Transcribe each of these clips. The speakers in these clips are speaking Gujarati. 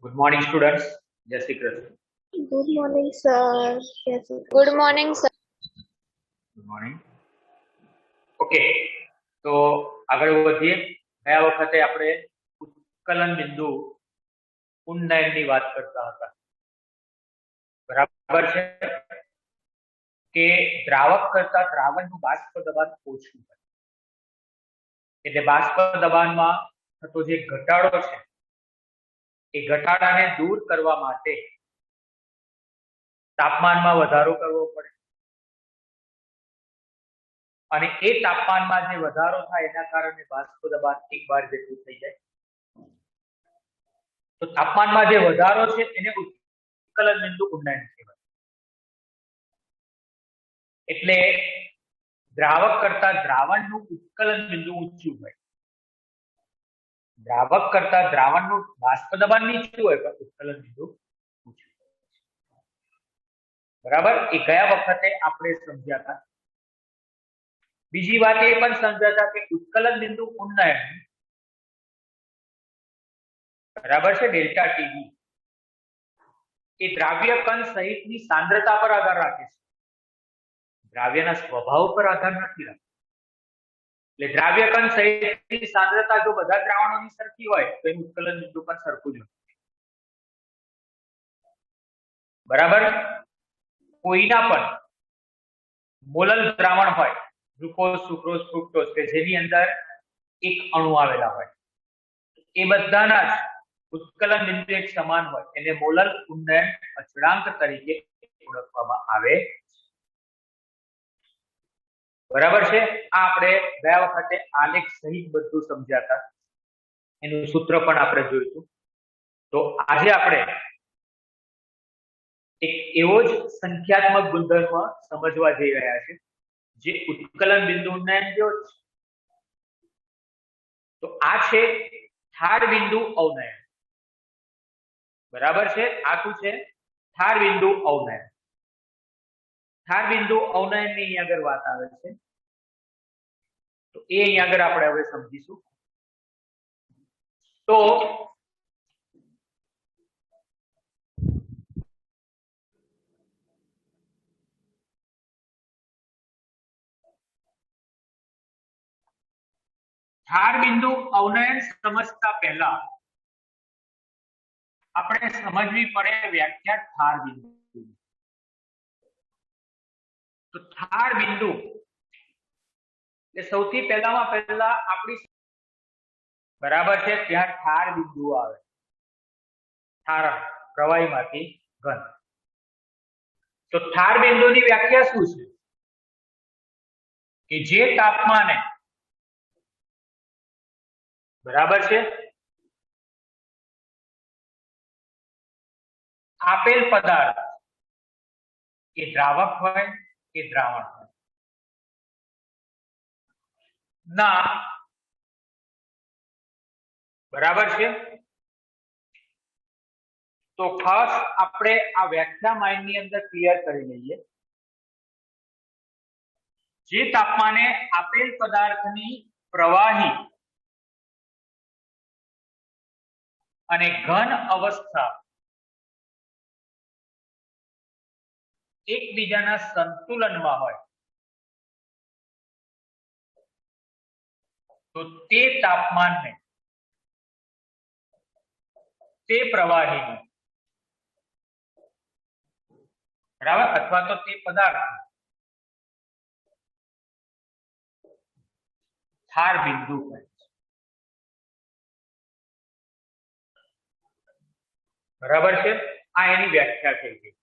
Good morning students. जय Shri Krishna. Good morning sir. कैसे? Good morning sir. Good morning. Okay, तो આગળ વધીએ। ગયા વખતે આપણે ઉત્કલન બિંદુ ઉન્નયનની વાત કરતા હતા, બરાબર છે? કે દ્રાવક કરતા દ્રાવણનું બાષ્પ દબાણ ઓછું હોય, એટલે બાષ્પ દબાણમાં થતો જે ઘટાડો છે એ ઘટાડાને દૂર કરવા માટે તાપમાનમાં વધારો કરવો પડે, અને એ તાપમાનમાં જે વધારો થાય એના કારણે બાષ્પ દબાણ એક વાર જેટલું થઈ જાય। તો તાપમાનમાં જે વધારો છે એને ઉત્કલન બિંદુ ઉન્નયન કહેવાય। એટલે દ્રાવક કરતા દ્રાવણનું ઉત્કલન બિંદુ ઊંચું હોય, દ્રાવક કરતા દ્રાવણનું બાષ્પ દબાણ નીચું હોય પણ ઉત્કલન બિંદુ ઊંચું હોય, બરાબર? એ ગયા વખતે આપણે સમજ્યા હતા। બીજી વાત એ પણ સમજ્યા હતા કે ઉત્કલન બિંદુ ઉન્નયન, બરાબર છે, ડેલ્ટા ટીબી, એ દ્રાવ્ય કણ સહિતની સાંદ્રતા પર આધાર રાખે છે, દ્રાવ્યના સ્વભાવ પર આધાર નથી રાખતો। એટલે દ્રાવ્ય કણ સહિતની સાંદ્રતા જો બધા દ્રાવણોની સરખી હોય તો એનું ઉત્કલન બિંદુ પણ સરખું જ હોય, બરાબર? કોઈના પણ મોલલ દ્રાવણ હોય, ગ્લુકોઝ, સુક્રોઝ, ફ્રુક્ટોઝ, કે જેની અંદર એક અણુ આવેલા હોય, એ બધાના જ ઉત્કલન બિંદુ એક સમાન હોય, એને મોલલ ઉન્નયન અચળાંક તરીકે ઓળખવામાં આવે, બરાબર છે? આ આપણે ગયા વખતે આલેખ સહિત બધું સમજ્યા હતા, એનું સૂત્ર પણ આપણે જોયું। તો આજે આપણે એક એવો જ સંખ્યાત્મક ગુણધર્મ સમજવા જઈ રહ્યા છે જે ઉત્કલન બિંદુ ઉન્નયન જેવો છે। તો આ છે ઠાર બિંદુ અવનયન, બરાબર છે? આ શું છે? ઠાર બિંદુ અવનયન। ઠાર બિંદુ અવનયન ની અહીંયા આગળ વાત આવે છે, તો એ અહીંયા આગળ આપણે હવે સમજીશું। તો ઠાર બિંદુ અવનયન સમજતા પહેલા આપણે સમજવી પડે વ્યાખ્યા ઠાર બિંદુ। તો ઠાર બિંદુ એટલે સૌથી પહેલામાં પહેલા આપણી, બરાબર છે, ત્યાં ઠાર બિંદુ આવે, ઠારણ, પ્રવાહીમાંથી ઘન। તો ઠાર બિંદુની વ્યાખ્યા શું છે? કે જે તાપમાને, બરાબર છે, આપેલ પદાર્થ એ દ્રાવક હોય કે દ્રાવણ હોય ના, બરાબર છે? તો ખાસ આપણે આ વ્યાખ્યા માઇન્ડ ની અંદર ક્લિયર કરી લઈએ। જે તાપમાને આપેલ પદાર્થની પ્રવાહી અને ઘન અવસ્થા એકબીજાના સંતુલનમાં હોય તો તે તાપમાનને તે પ્રવાહીનું, બરાબર, અથવા તો તે પદાર્થ ઠાર બિંદુ કહે છે, બરાબર છે? આ એની વ્યાખ્યા થઈ ગઈ।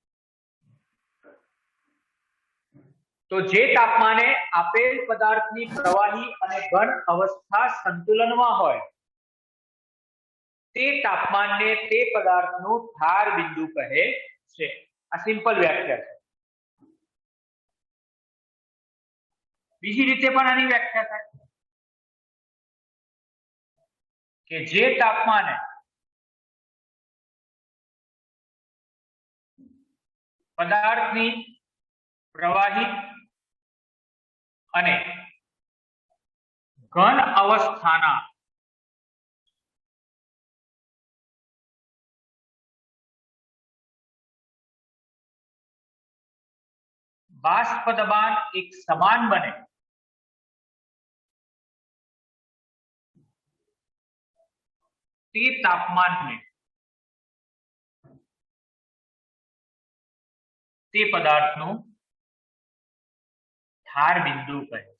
તો જે તાપમાને આપેલ પદાર્થની પ્રવાહી અને ઘન અવસ્થા સંતુલનમાં હોય તે તાપમાનને તે પદાર્થનું ઠાર બિંદુ કહે છે। આ સિમ્પલ વ્યાખ્યા છે। બીજી રીતે પણ આની વ્યાખ્યા થાય કે જે તાપમાને પદાર્થની પ્રવાહી અને ઘન અવસ્થાના બાષ્પ દબાણ એક સમાન બને તે તાપમાનને તે પદાર્થનું ઠાર બિંદુ કહે છે.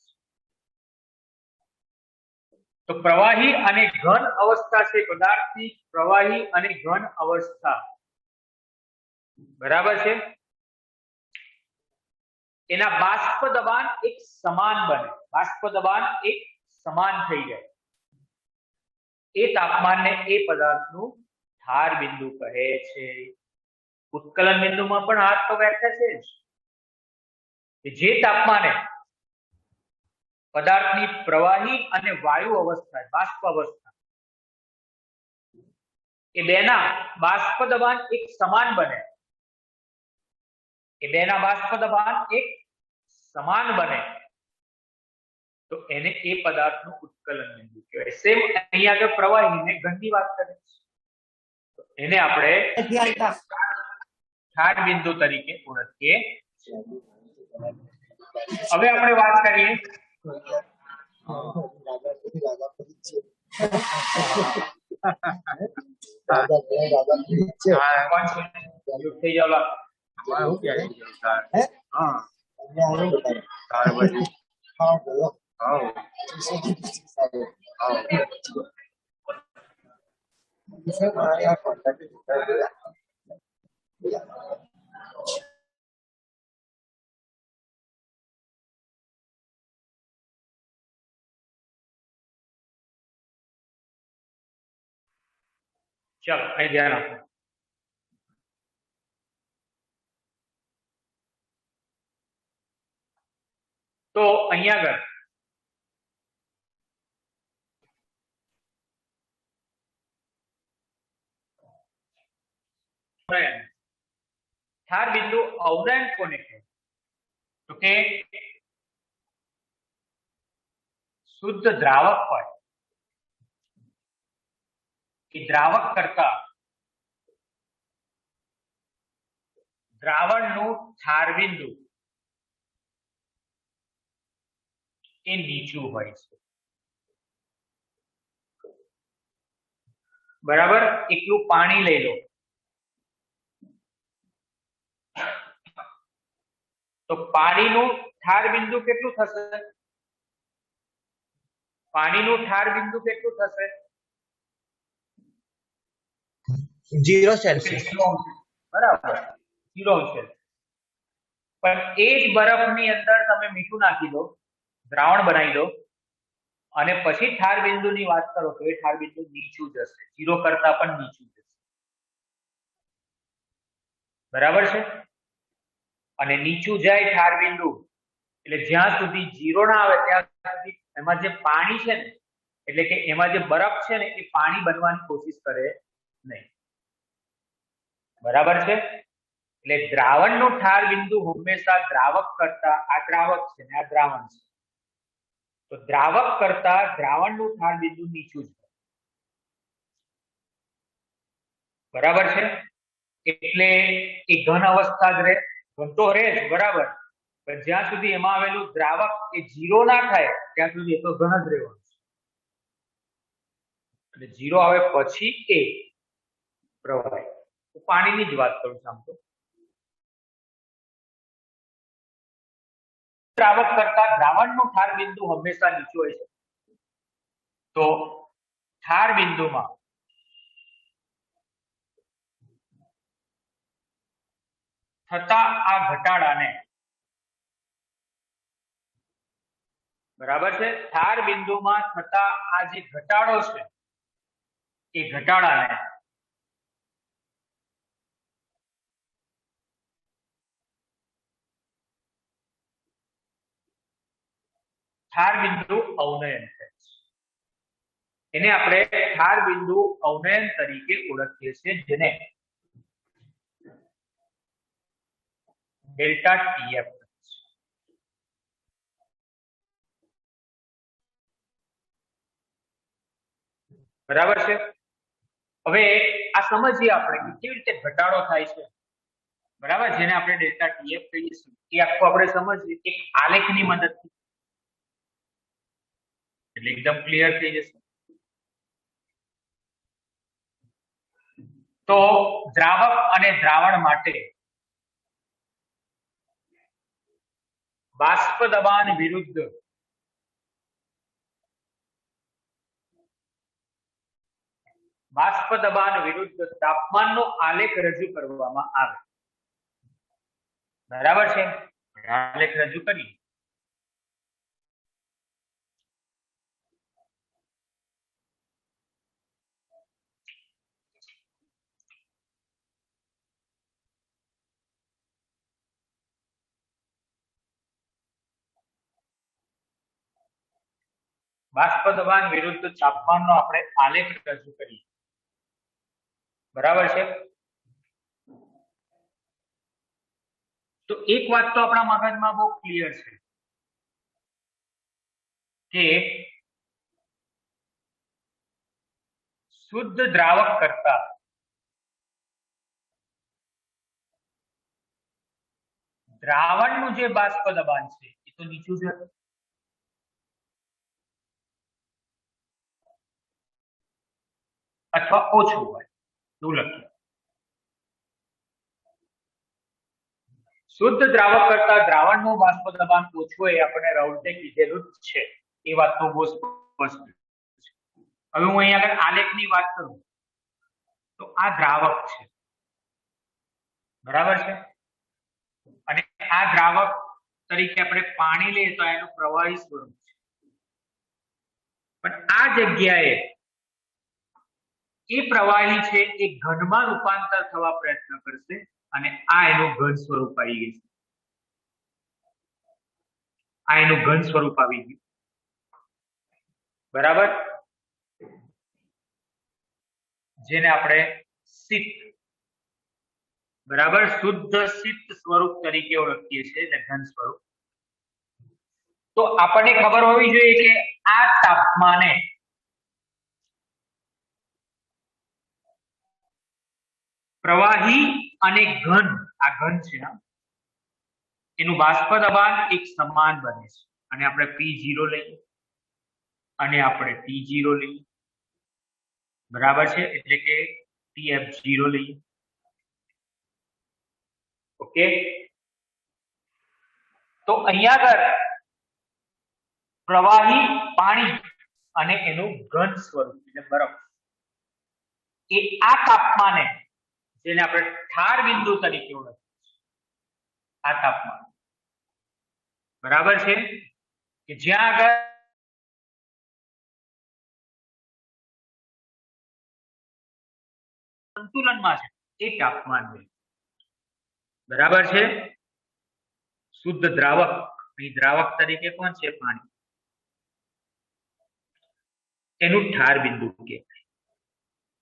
તો પ્રવાહી અને ઘન અવસ્થા છે પદાર્થની પ્રવાહી અને ઘન અવસ્થા, બરાબર છે. એના બાષ્પ દબાણ એક સમાન બને, બાષ્પ દબાણ એક સમાન થઈ જાય, એ તાપમાનને એ પદાર્થનું ઠાર બિંદુ કહે છે. ઉત્કલન બિંદુમાં પણ આ તો વ્યાખ્યા છે જ કે જે તાપમાને પદાર્થની પ્રવાહી અને વાયુ અવસ્થા, બાષ્પ અવસ્થા, એ બેના બાષ્પ દબાણ એક સમાન બને, એ બેના બાષ્પ દબાણ એક સમાન બને તો એને એ પદાર્થનું ઉત્કલન બિંદુ કહેવાય. સેમ અહીંયા આગળ પ્રવાહી ને ઘનની વાત કરે છે તો એને આપણે ઠાર બિંદુ તરીકે ઓળખીએ. હવે આપણે વાત કરીએ થઈ જાવ ચાલો અહીં ધ્યાન આપો. તો અહીંયા આગળ ઠાર બિંદુ અવનયન કોને કહે? તો કે શુદ્ધ દ્રાવક હોય એ દ્રાવક કરતા દ્રાવણનું ઠાર બિંદુ એ નીચું હોય છે, બરાબર. એકલું પાણી લઈ લો તો પાણીનું ઠાર બિંદુ કેટલું થશે? પાણીનું ઠાર બિંદુ કેટલું થશે? 0 સેલ્સિયસ, બરાબર, 0 છે. પણ એ જ બરફની અંદર તમે મીઠું નાખી દો, દ્રાવણ બનાવી દો અને પછી ઠાર બિંદુની વાત કરો તો એ ઠાર બિંદુ નીચું જશે, 0 કરતા પણ નીચું જશે, બરાબર છે. અને નીચું જાય ઠાર બિંદુ એટલે જ્યાં સુધી 0 ના આવે ત્યાં સુધી એમાં જે પાણી છે ને, એટલે કે એમાં જે બરફ છે ને એ પાણી બનવાની કોશિશ કરે નહીં, બરાબર છે. એટલે દ્રાવણનું ઠાર બિંદુ હંમેશા દ્રાવક કરતા, આ દ્રાવક છે ને આ દ્રાવણ છે, તો દ્રાવક કરતા દ્રાવણનું ઠાર બિંદુ નીચું છે, બરાબર છે. એટલે એ ઘન અવસ્થા જ રહે, ઘન તો રહે જ, બરાબર, પણ જ્યાં સુધી એમાં આવેલું દ્રાવક એ 0 ના થાય ત્યાં સુધી એ તો ઘન જ રહેવાનું છે. એટલે 0 આવે પછી એ પ્રવાહી. પાણીની જ વાત કરું છું આમ તો. દ્રાવક કરતા દ્રાવણનું ઠાર બિંદુ હંમેશા નીચું હોય છે. તો ઠાર બિંદુમાં થતા આ ઘટાડાને, બરાબર છે, ઠાર બિંદુમાં થતા આ જે ઘટાડો છે એ ઘટાડાને ઠાર બિંદુ અવનયન કહે છે. એને આપણે ઠાર બિંદુ અવનયન તરીકે ઓળખીએ છીએ, જેને ડેલ્ટા ટીએફ, બરાબર છે. હવે આ સમજીએ આપણે કે કેવી રીતે ઘટાડો થાય છે, બરાબર, જેને આપણે ડેલ્ટા ટીએફ કહીશું, એ આખું આપણે સમજીએ એક આલેખની મદદથી, એટલે એકદમ ક્લિયર થઈ જશે. તો દ્રાવક અને દ્રાવણ માટે બાષ્પ દબાણ વિરુદ્ધ તાપમાનનો આલેખ રજૂ કરવામાં આવે. બરાબર છે, આલેખ રજૂ કરીએ. બાષ્પ દબાણ વિરુદ્ધ તાપમાનનો આપણે આલેખ રજૂ કરીએ. બરાબર છે. તો એક વાત તો આપણા મગજમાં બહુ ક્લિયર છે કે શુદ્ધ દ્રાવક કરતા દ્રાવણનું જે બાષ્પ દબાણ છે એ તો નીચું છે, અથવા ઓછું હોય, એવું લખીએ. શુદ્ધ દ્રાવક કરતા દ્રાવણનું બાષ્પ દબાણ ઓછું એ આપણે રાઉલ્ટે કીધેલું જ છે, એ વાત તો બહુ સ્પષ્ટ છે. હવે હું અહીંયા આગળ આલેખની વાત કરું તો આ દ્રાવક છે, બરાબર છે, અને આ દ્રાવક તરીકે આપણે પાણી લઈએ તો એનું પ્રવાહી સ્વરૂપ છે. પણ આ જગ્યાએ એ પ્રવાહી છે એ ઘનમાં રૂપાંતર થવા પ્રયત્ન કરશે અને આ એનું ઘન સ્વરૂપ આવી ગયું. આ એનું ઘન સ્વરૂપ આવી ગયું. બરાબર, જેને આપણે શીત, બરાબર, શુદ્ધ શીત સ્વરૂપ તરીકે ઓળખીએ છીએ, એટલે ઘન સ્વરૂપ. તો આપણને ખબર હોવી જોઈએ કે આ તાપમાને પ્રવાહી અને ઘન, આ ઘન છે, એનું બાષ્પ દબાણ એક સમાન બને છે. અને આપણે P0 લઈએ અને આપણે T0 લઈએ, બરાબર છે, એટલે કે TF0 લઈએ. ઓકે, તો અહીંયા આગળ પ્રવાહી પાણી અને એનું ઘન સ્વરૂપ એટલે બરફ એ આ તાપમાને, જેને આપણે ઠાર બિંદુ તરીકે ઓળખીએ છીએ, આ તાપમાન, બરાબર છે, કે જ્યાં આગળ સંતુલનમાં છે એ તાપમાન છે. બરાબર છે. શુદ્ધ દ્રાવક, અહીં દ્રાવક તરીકે કોણ છે? પાણી. એનું ઠાર બિંદુ કહેવાય,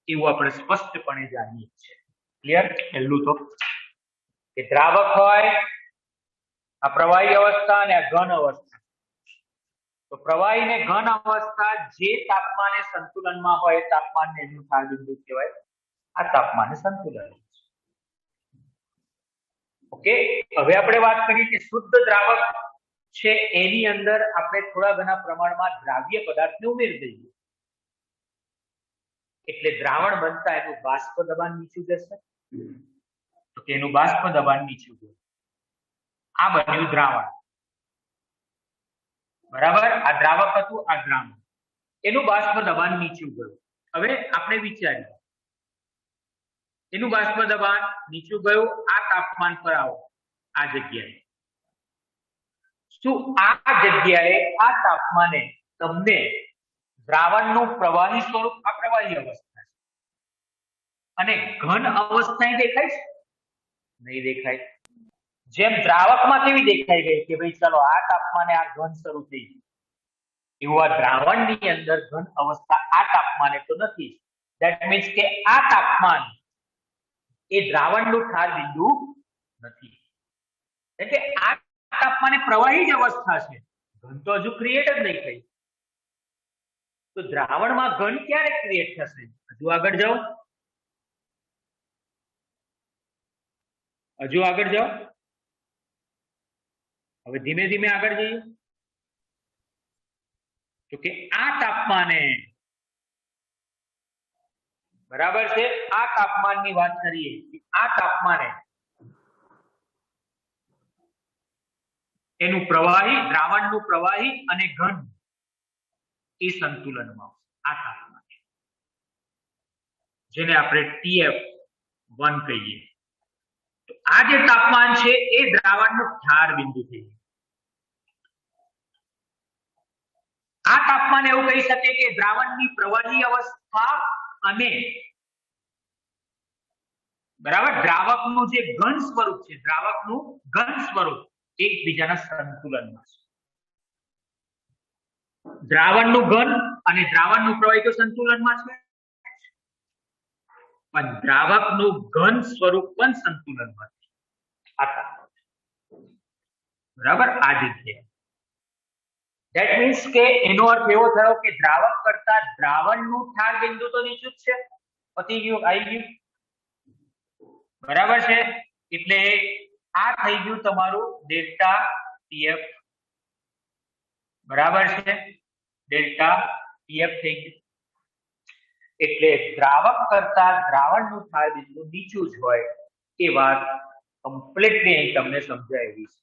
એવું આપણે સ્પષ્ટપણે જાણીએ છીએ. ક્લિયર? પહેલું તો કે દ્રાવક હોય, આ પ્રવાહી અવસ્થા અને આ ઘન અવસ્થા. તો પ્રવાહી ને ઘન અવસ્થા જે તાપમાને સંતુલનમાં હોય એ તાપમાનને એનું ઠાર બિંદુ કહેવાય. આ તાપમાને સંતુલન. ઓકે, હવે આપણે વાત કરીએ કે શુદ્ધ દ્રાવક છે એની અંદર આપણે થોડા ઘણા પ્રમાણમાં દ્રાવ્ય પદાર્થને ઉમેરી દઈએ, એટલે દ્રાવણ બનતા એનું બાષ્પ દબાણ નીચું જશે. તો એનું બાષ્પ દબાણ નીચું ગયું, આ બન્યું દ્રાવણ. બરાબર, આ દ્રાવક હતું, આ દ્રાવણ, એનું બાષ્પ દબાણ નીચું ગયું. હવે આપણે વિચારીએ, એનું બાષ્પ દબાણ નીચું ગયું, આ તાપમાન પર આવો, આ જગ્યાએ. શું આ જગ્યાએ આ તાપમાને તમને દ્રાવણનું પ્રવાહી સ્વરૂપ, આ પ્રવાહી અવસ્થા છે, અને ઘન અવસ્થા દેખાય છે? નહીં દેખાય. જેમ દ્રાવકમાં કેવી દેખાઈ ગઈ કે ભાઈ ચલો આ તાપમાને આ ઘન શરૂ થઈ ગયું, એવું આ દ્રાવણની અંદર ઘન અવસ્થા આ તાપમાને તો નથી. ધેટ મીન્સ કે આ તાપમાન એ દ્રાવણનું ઠાર બિંદુ નથી, એટલે આ તાપમાને પ્રવાહી જ અવસ્થા છે, ઘન તો હજુ ક્રિએટ જ નહીં થઈ. તો દ્રાવણમાં ઘન ક્યારે ક્રિએટ થશે? હજુ આગળ જાઓ. હજુ આગળ જાઓ, હવે ધીમે ધીમે આગળ જઈએ. તો કે આ તાપમાને, બરાબર છે, આ તાપમાનની વાત કરીએ, આ તાપમાને એનું પ્રવાહી, દ્રાવણનું પ્રવાહી અને ઘન એ સંતુલનમાં આ તાપમાન, જેને આપણે TF1 કહીએ. તો આ જે તાપમાન છે એ દ્રાવણનો ઠાર બિંદુ થઈ ગયું. આ તાપમાન એવું કહી શકે કે દ્રાવણની પ્રવાહી અવસ્થા અને બરાબર દ્રાવકનું જે ઘન સ્વરૂપ છે, દ્રાવકનું ઘન સ્વરૂપ એકબીજાના સંતુલનમાં છે. દ્રાવણનું ઘન અને દ્રાવણનું પ્રવાહી તો સંતુલનમાં છે, પણ દ્રાવકનું ઘન સ્વરૂપ પણ સંતુલનમાં છે. આ તાપમાન, બરાબર, આ જગ્યાએ. ધેટ મીન્સ કે એનો અર્થ એવો થયો કે દ્રાવક કરતા દ્રાવણનું ઠાર બિંદુ તો નીચું જ છે. પતી ગયું, આવી ગયું, બરાબર છે. એટલે આ થઈ ગયું તમારું ડેલ્ટા TF, બરાબર છે, ડેલ્ટા TF થઈ ગયું. એટલે દ્રાવક કરતા દ્રાવણનું ઠાર બિંદુ નીચું જ હોય એ વાત કમ્પ્લીટલી અહીં તમને સમજાવી છે.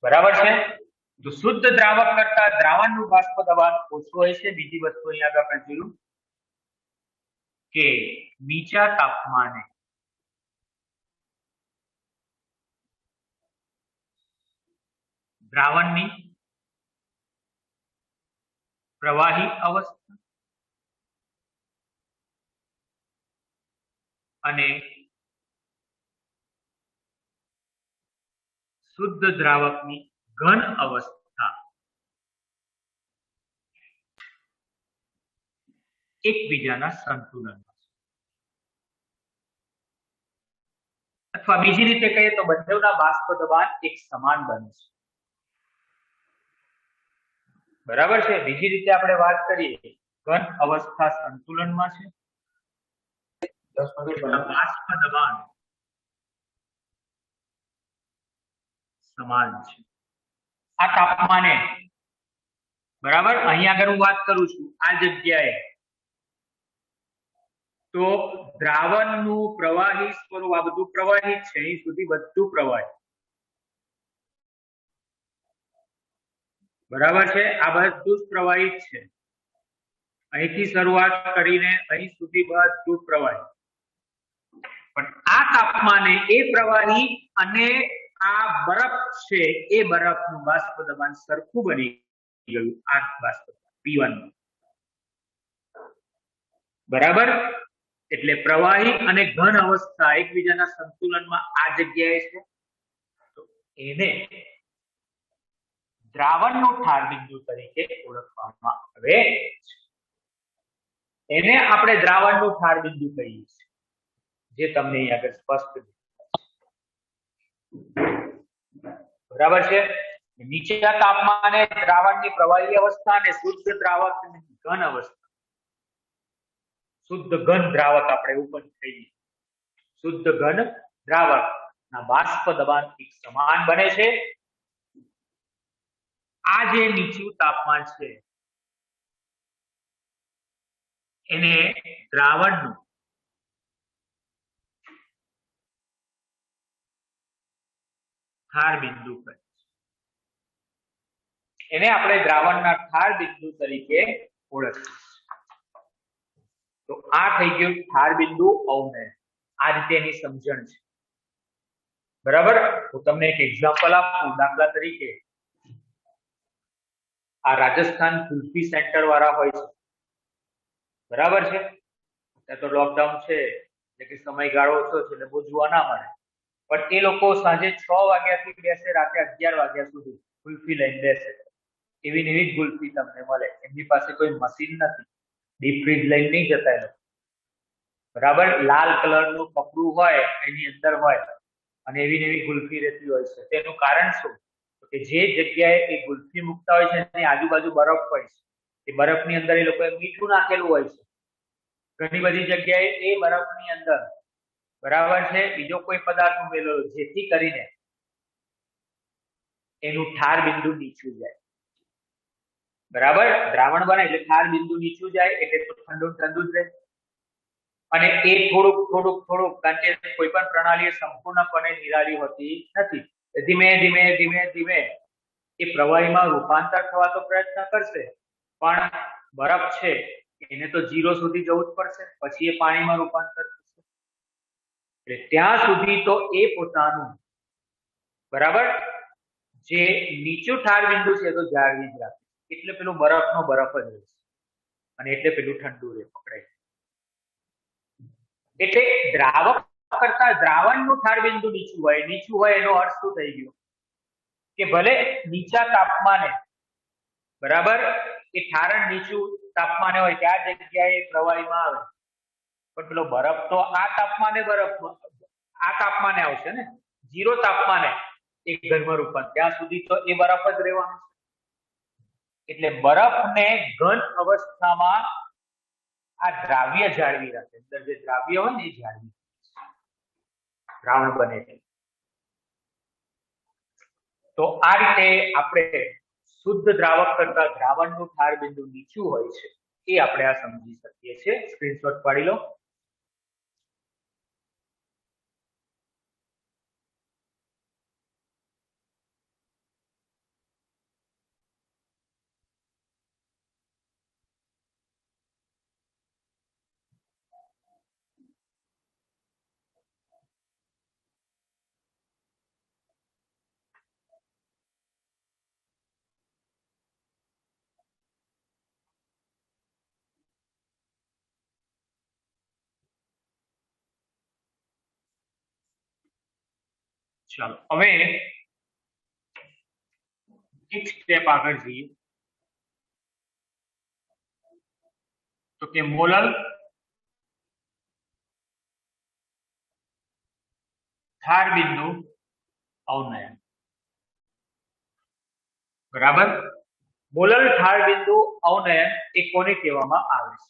બરાબર છે. તો શુદ્ધ દ્રાવક કરતા દ્રાવણનું બાષ્પ દબાણ ઓછું હોય છે. બીજી વસ્તુ અહીં આગળ આપણે જોયું કે નીચા તાપમાને દ્રાવણની પ્રવાહી અવસ્થા અને શુદ્ધ દ્રાવકની ઘન અવસ્થા એકબીજાના સંતુલનમાં છે. અથવા બીજી રીતે કહીએ તો બંનેના બાષ્પ દબાણ એક સમાન બને છે. બરાબર છે. બીજી રીતે આપણે વાત કરીએ, ઘન અવસ્થા સંતુલનમાં છે, બાષ્પ દબાણ સમાન છે. આ તાપમાને, બરાબર, અહીંયા આગળ હું વાત કરું છું આ જગ્યાએ, તો દ્રાવણનું પ્રવાહી સ્વરૂપ, આ બધું પ્રવાહી છે, અહીં સુધી બધું પ્રવાહી, બરાબર છે, આ બધું જ પ્રવાહી છે. અહીંથી શરૂઆત કરીને અહીં સુધી બધું પ્રવાહી. પણ આ તાપમાને એ પ્રવાહી અને આ બરફ છે એ બરફનું બાષ્પ દબાણ સરખું બની ગયું. આ બાષ્પ P1, બરાબર. એટલે પ્રવાહી અને ઘન અવસ્થા એકબીજાના સંતુલનમાં આ જગ્યાએ છે. તો એને દ્રાવણનું ઠાર બિંદુ તરીકે ઓળખવામાં આવે છે. એને આપણે દ્રાવણનું ઠાર બિંદુ કહીએ છીએ, જે તમને અહીં આગળ સ્પષ્ટ દેખાય. બરાબર છે. નીચેના તાપમાને દ્રાવણની પ્રવાહી અવસ્થા અને શુદ્ધ દ્રાવકની ઘન અવસ્થા, શુદ્ધ ઘન દ્રાવક આપણે એવું પણ કહીએ, શુદ્ધ ઘન દ્રાવક ના બાષ્પ દબાણ એક સમાન બને છે. આ જે નીચું તાપમાન છે એને દ્રાવણનું ઠાર બિંદુ કહે છે. એને આપણે દ્રાવણના ઠાર બિંદુ તરીકે ઓળખીએ. તો આ થઈ ગયું ઠાર બિંદુ અવનય. આ રીતે એની સમજણ છે. બરાબર. હું તમને એક એક્ઝામ્પલ આપું. દાખલા તરીકે આ રાજસ્થાન કુલ્ફી સેન્ટર વાળા હોય છે, બરાબર છે. ત્યાં તો લોકડાઉન છે એટલે કે સમયગાળો ઓછો છે એટલે બહુ જોવા ના મળે, પણ એ લોકો સાંજે 6 વાગ્યાથી બેસે, રાતે 11 વાગ્યા સુધી કુલ્ફી લઈને બેસે. એવી એવી જ કુલ્ફી તમને મળે. એમની પાસે કોઈ મશીન નથી, ડીપ ફ્રીજ લઈને નહીં જતા એ લોકો, બરાબર. લાલ કલરનું કપડું હોય એની અંદર હોય અને એવી એવી કુલ્ફી રહેતી હોય છે. તેનું કારણ શું? કે જે જગ્યાએ એ કુલ્ફી મૂકતા હોય છે એની આજુબાજુ બરફ હોય છે. એ બરફની અંદર એ લોકોએ મીઠું નાખેલું હોય છે. ઘણી બધી જગ્યાએ એ બરફની અંદર બરાબર છે, બીજો કોઈ પદાર્થ ઉમેરેલો જેથી કરીને એનું ઠાર બિંદુ નીચું જાય. બરાબર, દ્રાવણ બને એટલે ઠાર બિંદુ નીચું જાય એટલે તો ઠંડુ ઠંડુ જ રહે. અને એ થોડુંક કારણ કે કોઈ પણ પ્રણાલી સંપૂર્ણપણે નિરાળી હોતી નથી. ધીમે ધીમે ધીમે ધીમે એ પ્રવાહીમાં રૂપાંતર થવાનો પ્રયત્ન કરશે, પણ બરફ છે એને તો 0 સુધી જવું જ પડશે, પછી એ પાણીમાં રૂપાંતર થશે. એટલે ત્યાં સુધી તો એ પોતાનું બરાબર જે નીચું ઠાર બિંદુ છે તો જાળવી જ રાખે, એટલે પેલું બરફનો બરફ જ રહેશે અને એટલે પેલું ઠંડુ રહે પકડાય. એટલે દ્રાવક કરતા દ્રાવણનું ઠાર બિંદુ નીચું હોય એનો અર્થ શું થઈ ગયો કે ભલે નીચા તાપમાને બરાબર એ ઠારણ નીચું તાપમાને હોય ત્યાં જગ્યાએ પ્રવાહીમાં આવે, પણ પેલો બરફ તો આ તાપમાને આવશે ને, 0 તાપમાને એક ઘનમાં રૂપાંતર, ત્યાં સુધી તો એ બરફ જ રહેવાનો છે. એટલે બરફને ઘન અવસ્થામાં આ દ્રાવ્ય જાળવી રાખે, અંદર જે દ્રાવ્ય હોય ને એ જાળવી દ્રાવણ બને છે. તો આ રીતે આપણે શુદ્ધ દ્રાવક કરતા દ્રાવણનું ઠાર બિંદુ નીચું હોય છે એ આપણે આ સમજી શકીએ છીએ. સ્ક્રીનશોટ પાડી લો. ચાલો હવે એક સ્ટેપ આગળ જઈએ તો કે મોલર ઠાર બિંદુ અવનયન. બરાબર, મોલર ઠાર બિંદુ અવનયન એ કોને કહેવામાં આવે છે?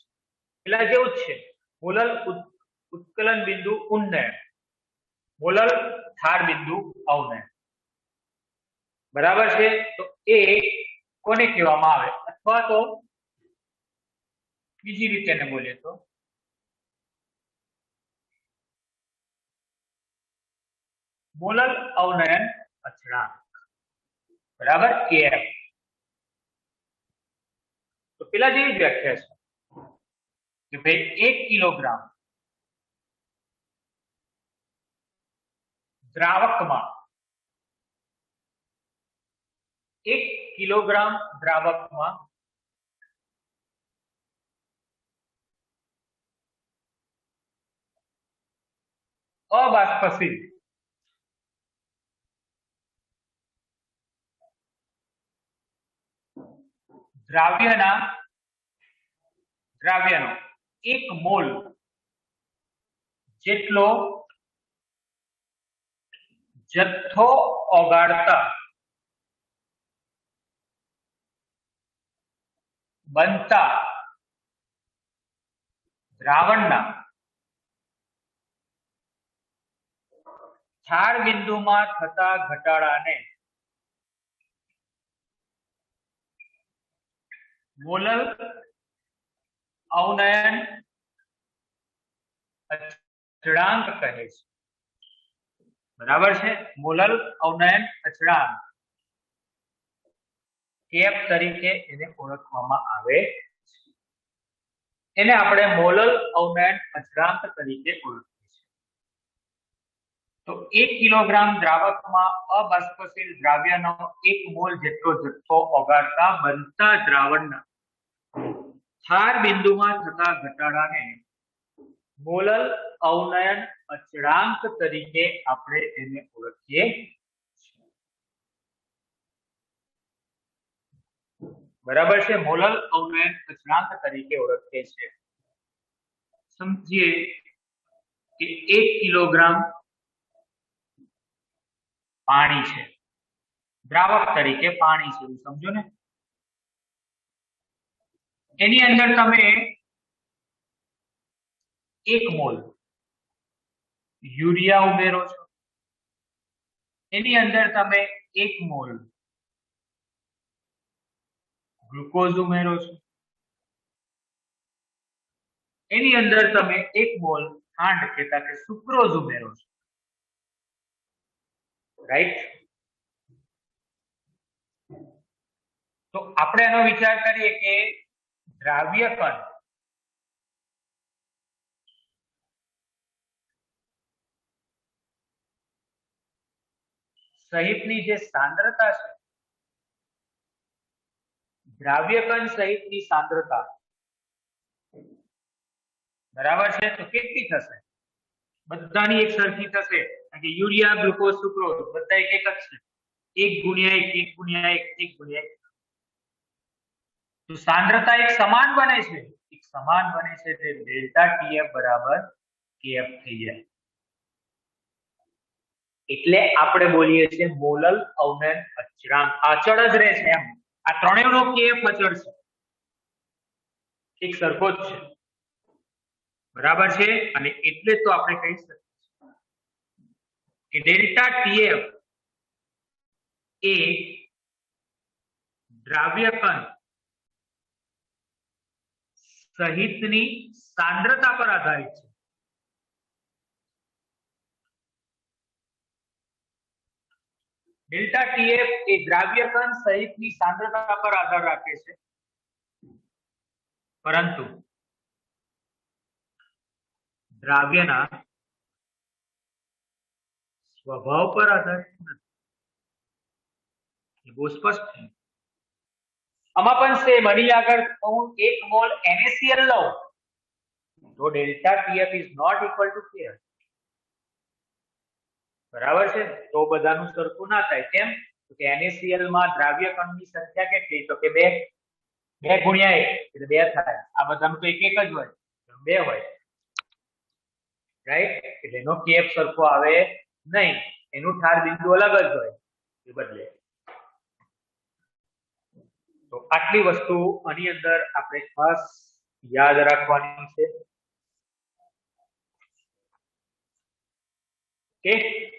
પેલા જેવું જ છે, મોલર ઉત્કલન બિંદુ ઉન્નયન, મોલર ઠાર બિંદુ અવનયન. બરાબર છે, તો એ કોને કહેવામાં આવે? અથવા તો બીજી રીતે એને બોલીએ તો મોલર અવનયન અચળાંક. બરાબર, KF. તો પેલા જેવી જ વ્યાખ્યા છે કે ભાઈ 1 કિલોગ્રામ દ્રાવકમાં 1 કિલોગ્રામ દ્રાવકમાં અબાષ્પશીલ દ્રાવ્યનો 1 મોલ જેટલો જથ્થો ઓગાળતા બનતા દ્રાવણના ઠાર બિંદુમાં થતા ઘટાડાને મોલર અવનયન અચળાંક કહે છે. બરાબર છે, મોલર અવનયન અચળાંક KF તરીકે એને ઓળખવામાં આવે છે. એને આપણે મોલર અવનયન અચળાંક તરીકે ઓળખીએ છીએ. તો 1 કિલોગ્રામ દ્રાવકમાં અબાષ્પશીલ દ્રાવ્યનો 1 મોલ જેટલો જથ્થો ઓગાળતા બનતા દ્રાવણના ઠાર બિંદુમાં થતા ઘટાડાને મોલર અવનયન અચળાંક તરીકે આપણે એને ઓળખીએ છીએ. બરાબર છે, મોલર અવનયન અચળાંક તરીકે ઓળખીએ છીએ. સમજીએ કે 1 કિલોગ્રામ પાણી છે, દ્રાવક તરીકે પાણી છે એવું સમજો ને. એની અંદર તમે 1 મોલ યુરિયા ઉમેરો છો, એની અંદર તમે 1 મોલ ગ્લુકોઝ ઉમેરો છો, એની અંદર તમે 1 મોલ ખાંડ કહેતા કે સુક્રોઝ ઉમેરો છો, રાઈટ? તો આપણે એનો વિચાર કરીએ કે દ્રાવ્ય કણ સહિતની જે સાંદ્રતા છે, દ્રાવ્ય કણ સહિતની સાંદ્રતા બરાબર છે, તો કેટલી થશે? બધાની એક સરખી થશે, કારણ કે યુરિયા, ગ્લુકોઝ, સુક્રોઝ બધા એક જ છે, 1 ગુણ્યા 1, 1 ગુણ્યા 1, 1 ગુણ્યા 1. તો સાંદ્રતા એક સમાન બને છે, જે ડેલ્ટા ટીએફ બરાબર કેએફ થઈ જાય. એટલે આપણે બોલીએ છીએ મોલલ અવનયન અચળાંક અચળ જ રહે છે એમ. આ ત્રણેયનો કેએફ અચળ છે, એક સરખો જ છે, બરાબર છે. અને એટલે તો આપણે કહી શકીએ કે ડેલ્ટા ટીએફ એ દ્રાવ્ય કણ સહિતની સાંદ્રતા પર આધારિત છે. ડેલ્ટા ટીએફ એ દ્રાવ્ય કણ સહિતની સાંદ્રતા પર આધાર રાખે છે, પરંતુ દ્રાવ્યના સ્વભાવ પર આધારિત નથી. એ બહુ સ્પષ્ટ છે. આમાં પણ સેમ, આની આગળ હું 1 મોલ NaCl લઉં તો delta TF is not equal to KF, બરાબર છે. તો બધાનું સરખું ના થાય. કેમ? તો કે NaCl માં દ્રાવ્ય કણની સંખ્યા કેટલી? તો કે 2 ગુણ્યા 1 એટલે 2 થાય. આ બધાનું તો એક જ હોય, 2 હોય, રાઈટ? એટલે એનો કેએફ સરખો આવે નહીં, એનું ઠાર બિંદુ અલગ જ હોય, એ બદલે. તો આટલી વસ્તુ આની અંદર આપણે ખાસ યાદ રાખવાની છે. કે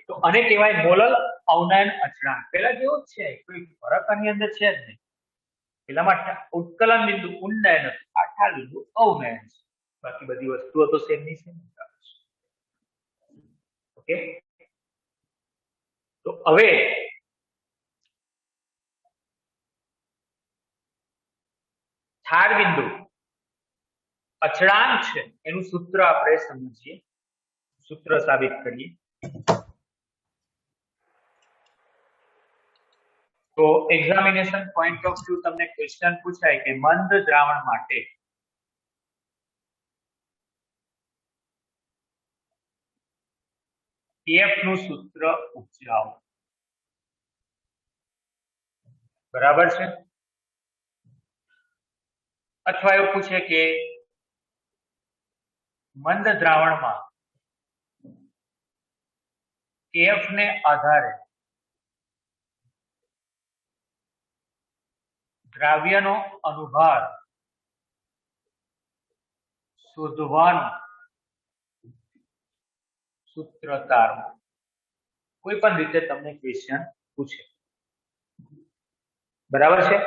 તો આને કહેવાય મોલલ અવનયન અચળાંક. પેલા જેવું જ છે, કોઈ ફરક આની અંદર છે જ નહીં. પેલામાં ઉત્કલન બિંદુ ઉન્નયન હતું, આ ઠાર બિંદુ અવનયન છે. બાકી બધી વસ્તુઓ તો સેમ ની સેમ. ઓકે, તો હવે ઠાર બિંદુ અચળાંક છે, એનું સૂત્ર આપણે સમજીએ, સૂત્ર સાબિત કરીએ. તો એક્ઝામિનેશન પોઈન્ટ ઓફ વ્યૂ તમને ક્વેશ્ચન પૂછાય કે મંદ દ્રાવણ માટે કેએફ નું સૂત્ર ઉપજાવો, બરાબર છે. અથવા એવું પૂછે કે મંદ દ્રાવણમાં કેએફ ને આધારે દ્રાવ્યનો અનુભાર શોધવાનું સૂત્ર તારવો. કોઈ પણ રીતે તમને ક્વેશ્ચન પૂછે, બરાબર છે.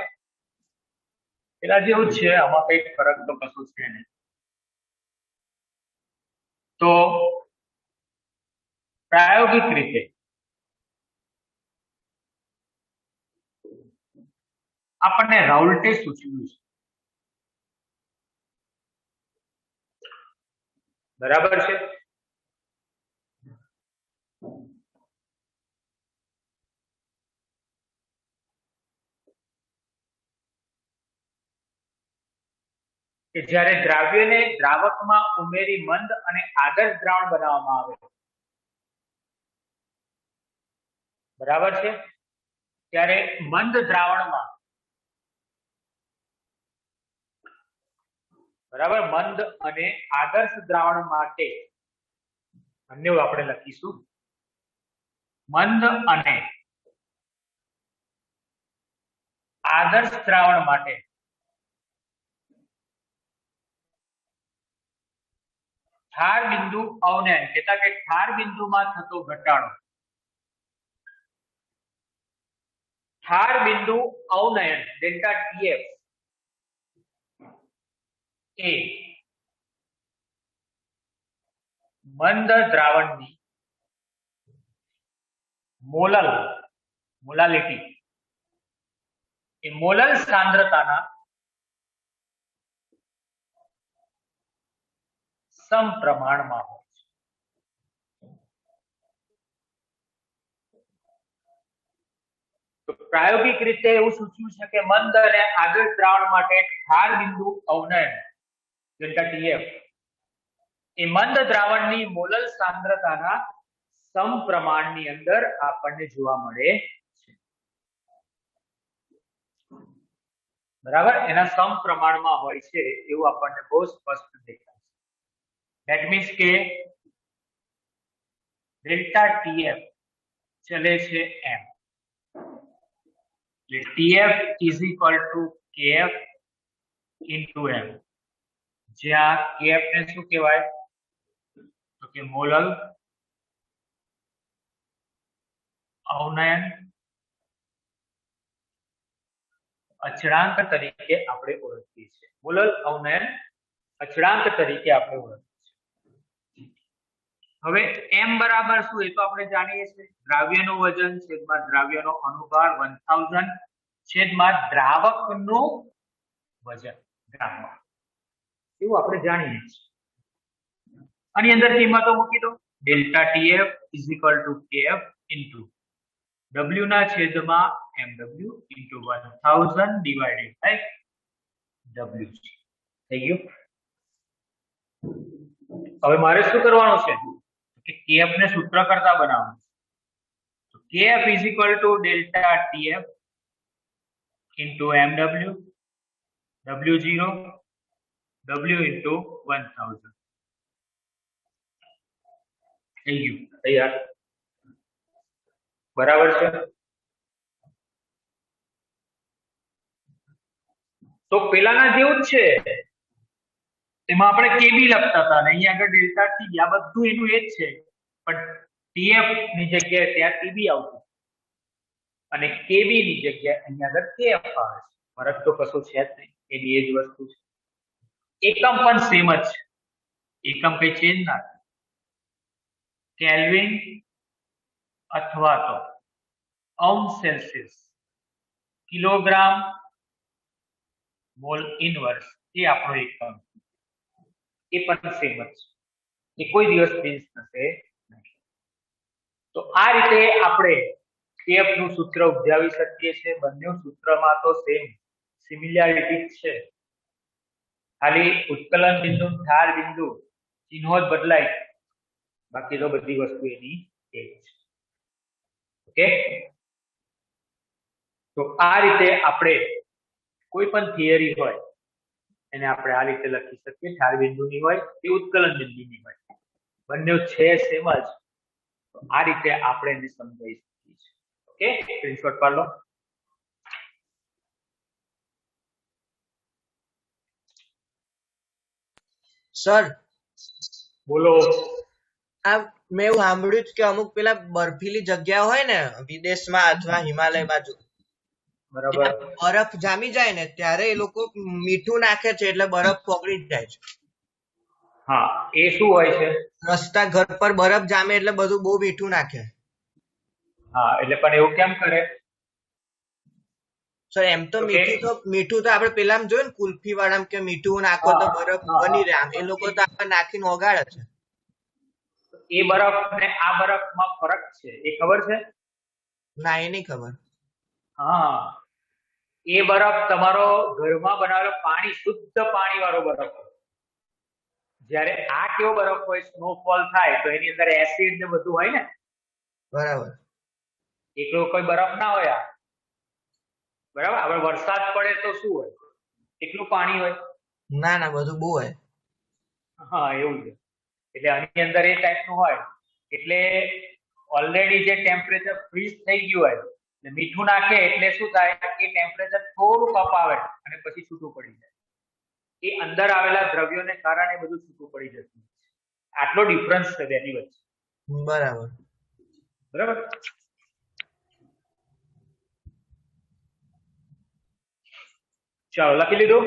પેલા જેવું જ છે, આમાં કઈ ફરક તો કશું છે નહીં. તો પ્રાયોગિક રીતે આપણને રાઉલ્ટે સૂચવ્યું છે, બરાબર છે. કે જ્યારે દ્રાવ્યને દ્રાવકમાં ઉમેરી મંદ અને આદર્શ દ્રાવણ બનાવવામાં આવે, બરાબર છે, ત્યારે મંદ દ્રાવણમાં, બરાબર, મંદ અને આદર્શ દ્રાવણ માટે બંને આપણે લખીશું. મંદ અને આદર્શ દ્રાવણ માટે ઠાર બિંદુ અવનયન કહેતા કે ઠાર બિંદુમાં થતો ઘટાડો, ઠાર બિંદુ અવનયન ડેલ્ટા ટીએફ એ મંદ દ્રાવણની મોલાલિટી એ મોલલ સાંદ્રતાના સમપ્રમાણમાં હોય છે. તો પ્રાયોગિક રીતે એવું સૂચવ્યું છે કે મંદ અને આગળ દ્રાવણ માટે ઠાર બિંદુ અવનયન ડેલ્ટા ટીએફ એ મંદ દ્રાવણની મોલલ સાંદ્રતાના સમપ્રમાણની અંદર આપણને જોવા મળે છે. બરાબર, એના સમપ્રમાણમાં હોય છે એવું આપણને બહુ સ્પષ્ટ દેખાય છે. ધેટ મીન્સ કે ડેલ્ટા ટીએફ ચલે છે એમ, TF is equal to KF into M, જ્યાં કેએફ ને શું કહેવાય તો કે મોલલ અવનયન અચળાંક તરીકે આપણે ઓળખીએ છીએ. મોલલ અવનયન અચળાંક તરીકે આપણે ઓળખીએ છીએ. હવે m બરાબર શું એ તો આપણે જાણીએ છીએ, દ્રાવ્યનું વજન છેદમાં દ્રાવ્યનો અનુભાર 1000 છેદમાં દ્રાવકનું વજન ગ્રામમાં, એવું આપણે જાણીએ છીએ. આની અંદર કિંમતો મૂકી દો. Delta TF is equal to KF into W ના છેદમાં MW into 1000 divided by W થઈ ગયું. હવે મારે શું કરવાનું છે કે KF ને સૂત્ર કરતા બનાવવાનું છે. તો KF is equal to delta TF into MW W0 W into 1000 થઈ ગયું. તૈયાર, બરાબર છે. તો પેલાના જેવું જ છે, એમાં આપણે કેબી લખતા હતા અને અહીંયા આગળ ડેલ્ટા ટી, આ બધું એનું એ જ છે, પણ ટીએફ ની જગ્યાએ ત્યાં ટીબી આવતું અને કેબી ની જગ્યાએ અહીંયા આગળ કેએફ આવે છે. ફરક તો કશું છે જ નહીં, એની એ જ વસ્તુ છે. એકમ પણ સેમ જ છે, એકમ કઈ ચેન્જ ના થાય. કેલ્વિન અથવા તો અંશ સેલ્સિયસ, કિલોગ્રામ મોલ ઇનવર્સ એ આપણો એકમ, એ પણ સેમ જ છે, એ કોઈ દિવસ ચેન્જ થશે નહીં. તો આ રીતે આપણે કેએફ નું સૂત્ર ઉપજાવી શકીએ છીએ. બંને સૂત્રમાં તો સેમ સિમિલારિટી છે, ખાલી ઉત્કલન બિંદુ ઠાર બિંદુ ચિહ્નો જ બદલાય, બાકી તો બધી વસ્તુ એની એ જ છે. ઓકે, તો આ રીતે આપણે કોઈ પણ થિયરી હોય એને આપણે આ રીતે લખી શકીએ. ઠાર બિંદુની હોય કે ઉત્કલન બિંદુની હોય, બંને છે સેમ જ. આ રીતે આપણે એને સમજાવી શકીએ છીએ. ઓકે, સ્ક્રીનશોટ પાડ લો. સર બોલો. આ મેં એવું સાંભળ્યું છે કે અમુક પેલા બર્ફીલી જગ્યા હોય ને વિદેશમાં અથવા હિમાલય બાજુ, બરાબર, બરફ જામી જાય ને ત્યારે એ લોકો મીઠું નાખે છે એટલે બરફ ઓગળી જાય છે. હા, એ શું હોય છે? રસ્તા ઘર પર બરફ જામે એટલે બધું બહુ મીઠું નાખે. હા, એટલે પણ એવું કેમ કરે? સર એમ તો મીઠું તો આપણે પેલા જોયું ને કુલ્ફી વાળા કે મીઠું નાખો તો બરફ બની રહે, આમ એ લોકો તો આપણે નાખીને ઓગાળે છે. એ બરફ ને આ બરફમાં ફરક છે, એ ખબર છે? ના, એ નહીં ખબર. હા, એ બરફ તમારો ઘરમાં બનાવેલો પાણી, શુદ્ધ પાણી વાળો બરફ હોય. જ્યારે આ કેવો બરફ હોય, સ્નોફોલ થાય તો એની અંદર એસિડ ને બધું હોય ને. બરાબર, એકલો કોઈ બરફ ના હોય. બરાબર, હવે વરસાદ પડે તો શું હોય? એકલું પાણી હોય? ના, બધું બહુ હોય. હા, એવું છે. એટલે આની અંદર એ ટાઈપનું હોય. એટલે ઓલરેડી જે ટેમ્પરેચર ફ્રીઝ થઈ ગયું હોય, એટલે મીઠું નાખે એટલે શું થાય, એ ટેમ્પરેચર થોડું કપાવે અને પછી છૂટું પડી જાય. એ અંદર આવેલા દ્રવ્યોને કારણે બધું છૂટું પડી જતું. આટલો ડિફરન્સ છે બેની વચ્ચે. બરાબર. બરાબર. ચાલો લખી લીધું.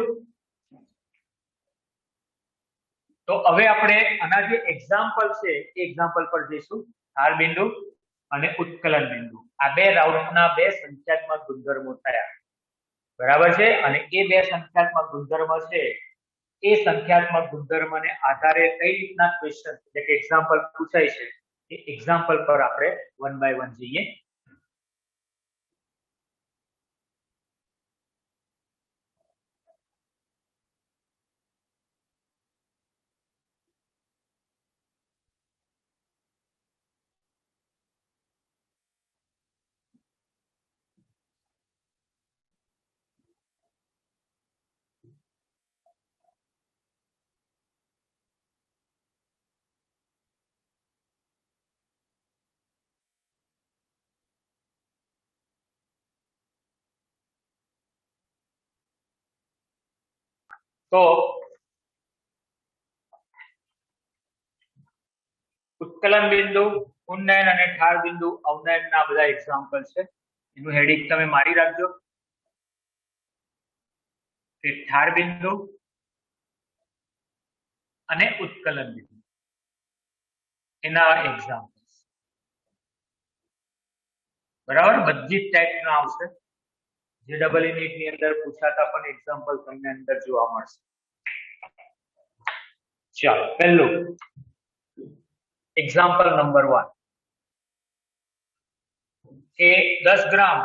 તો હવે આપણે આના જે એક્ઝામ્પલ છે એ એક્ઝામ્પલ પર જઈશું. ધાર બિંદુ અને ઉત્કલન બિંદુ આ બે રાઉન્ડના બે સંખ્યાત્મક ગુણધર્મો થયા. બરાબર છે. અને એ બે સંખ્યાત્મક ગુણધર્મ છે એ સંખ્યાત્મક ગુણધર્મને આધારે કઈ રીતના ક્વેશ્ચન એટલે કે એક્ઝામ્પલ પૂછાય છે એ એક્ઝામ્પલ પર આપણે વન બાય વન જઈએ. તો ઉત્કલન બિંદુ, ઉન્નયન અને ઠાર બિંદુ અવનયનના બધા એક્ઝામ્પલ છે. એનું હેડિંગ તમે મારી રાખજો કે ઠાર બિંદુ અને ઉત્કલન બિંદુ એના એક્ઝામ્પલ. બરાબર. બધી જ ટાઈપના આવશે. જે ડબલ યુનિટ ની અંદર પૂછાતા પણ એક્ઝામ્પલ તમને અંદર જોવા મળશે. ચાલો પહેલું એક્ઝામ્પલ નંબર 1 કે 10 ગ્રામ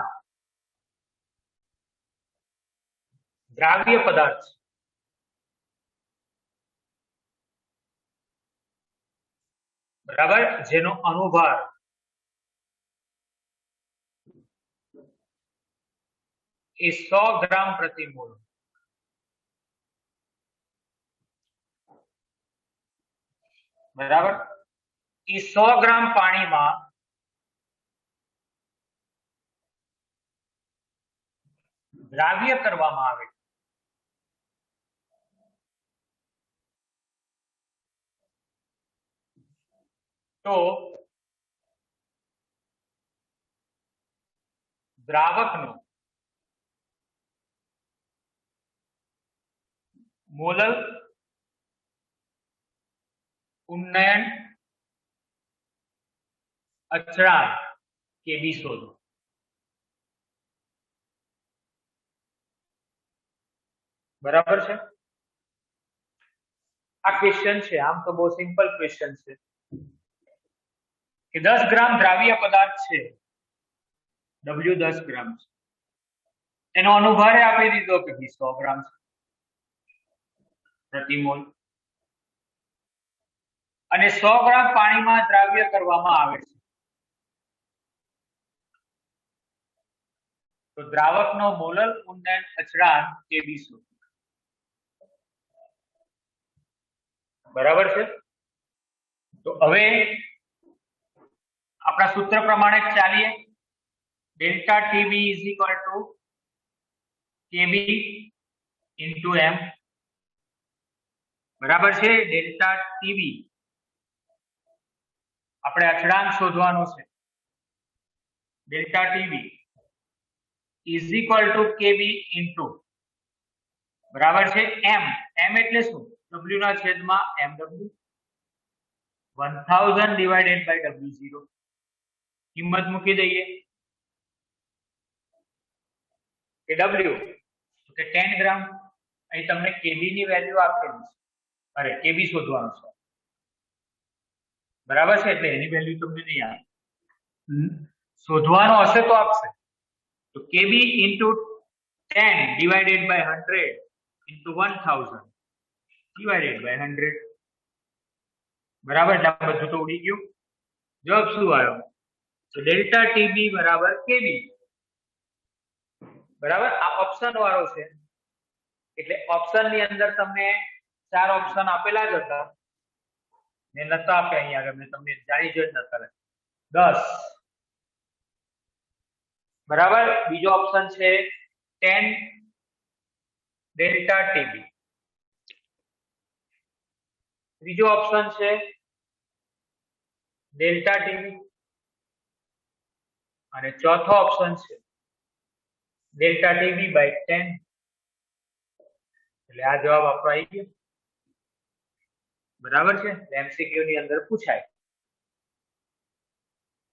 દ્રાવ્ય પદાર્થ બરાબર જેનો અણુભાર એ 100 ગ્રામ પ્રતિ મોલ. બરાબર. એ 100 ગ્રામ પાણીમાં દ્રાવ્ય કરવામાં આવે તો દ્રાવકનો મોલલ ઉન્નયન અચળાંક કેબી શોધો. બરાબર છે. આ ક્વેશ્ચન છે. આમ તો બહુ સિમ્પલ ક્વેશ્ચન છે કે 10 ગ્રામ દ્રાવ્ય પદાર્થ છે W 10 ગ્રામ છે એનો અણુભાર આપી દીધો કે 100 ગ્રામ છે પ્રતિ મોલ અને 100 ગ્રામ પાણીમાં દ્રાવ્ય કરવામાં આવે છે તો દ્રાવકનો મોલલ ઉન્નયન અચળાંક કેબી શોધો. બરાબર છે. તો હવે આપણા સૂત્ર પ્રમાણે ચાલીએ. Delta TB is equal to KB into M. બરાબર છે. ડેલ્ટા ટીબી આપણે અચળાંક શોધવાનો છે. Delta TB is equal to KB into બરાબર છે એમ. એમ એટલે શું? W ના છેદમાં MW 1000 ડિવાઇડેડ બાય W0. કિંમત મૂકી દઈએ કે W કે 10 ગ્રામ. અહીં તમને કેબી ની વેલ્યુ આપેલી છે. અરે કેબી શોધવાનું છે. બરાબર છે. એટલે એની વેલ્યુ તમને નહીં આવે. શોધવાનો હશે તો આપશે. તો KB into 10 divided by 100 into 1000 divided by 100. બરાબર. એટલે આ બધું તો ઉડી ગયું. જવાબ શું આવ્યો? તો ડેલ્ટા ટીબી બરાબર કેબી. બરાબર. આ ઓપ્શન વાળો છે એટલે ઓપ્શન ની અંદર તમને 4 ઓપ્શન આપેલા જ હતા. મેં નતા આપ્યા અહીંયા આગળ. મેં તમને જાણી જોઈ નતા લખ્યા. 10 બરાબર. બીજો ઓપ્શન છે 10 ડેલ્ટા ટીબી. ત્રીજો ઓપ્શન છે ડેલ્ટા ટીવી અને ચોથો ઓપ્શન છે ડેલ્ટા ટીવી બાય 10. એટલે આ જવાબ આપણો આવી ગયો. બરાબર છે. એમસીક્યુ ની અંદર પૂછાય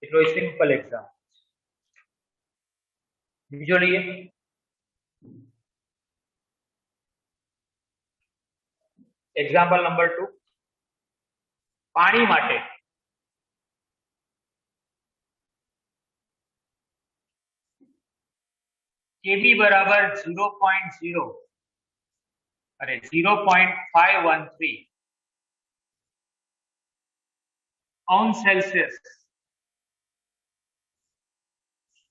એટલો સિમ્પલ એક્ઝામ. બીજો લઈએ. Example number 2. પાણી માટે કેબી બરાબર 0.0 અરે 0.513 અંશ સેલ્સિયસ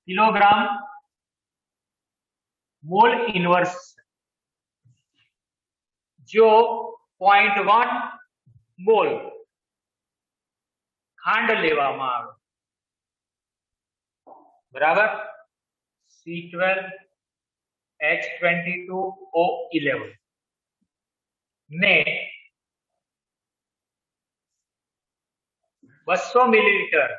કિલોગ્રામ મોલ ઇનવર્સ. જો 0.1 મોલ ખાંડ લેવામાં આવે, બરાબર, C12H22O11 ને 200 મિલીલીટર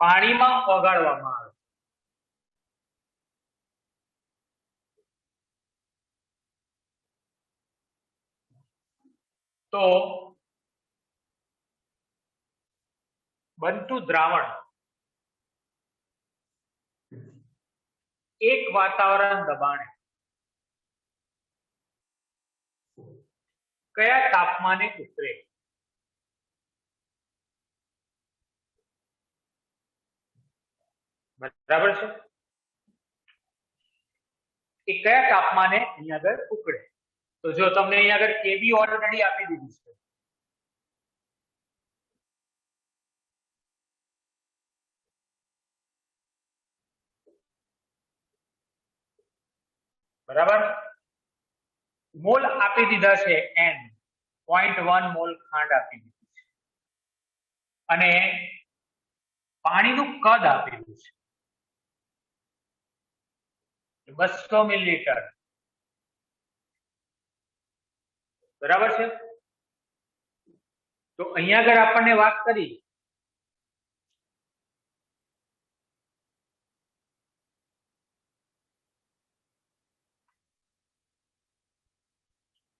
પાણીમાં ઓગાળવામાં આવે તો બનતું દ્રાવણ એક વાતાવરણ દબાણે કયા તાપમાને ઉતરે? બરાબર છે. એ કયા તાપમાને અહીંયા આગળ ઉકળે? તો જો તમને અહીંયા આગળ કેબી ઓલરેડી આપી દીધું છે, બરાબર. મોલ આપી દીધા છે n, 0.1 મોલ ખાંડ આપી દીધી છે અને પાણીનું કદ આપેલું છે 200 મિલીલીટર. બરાબર છે. તો અહીંયા આગળ આપણને વાત કરી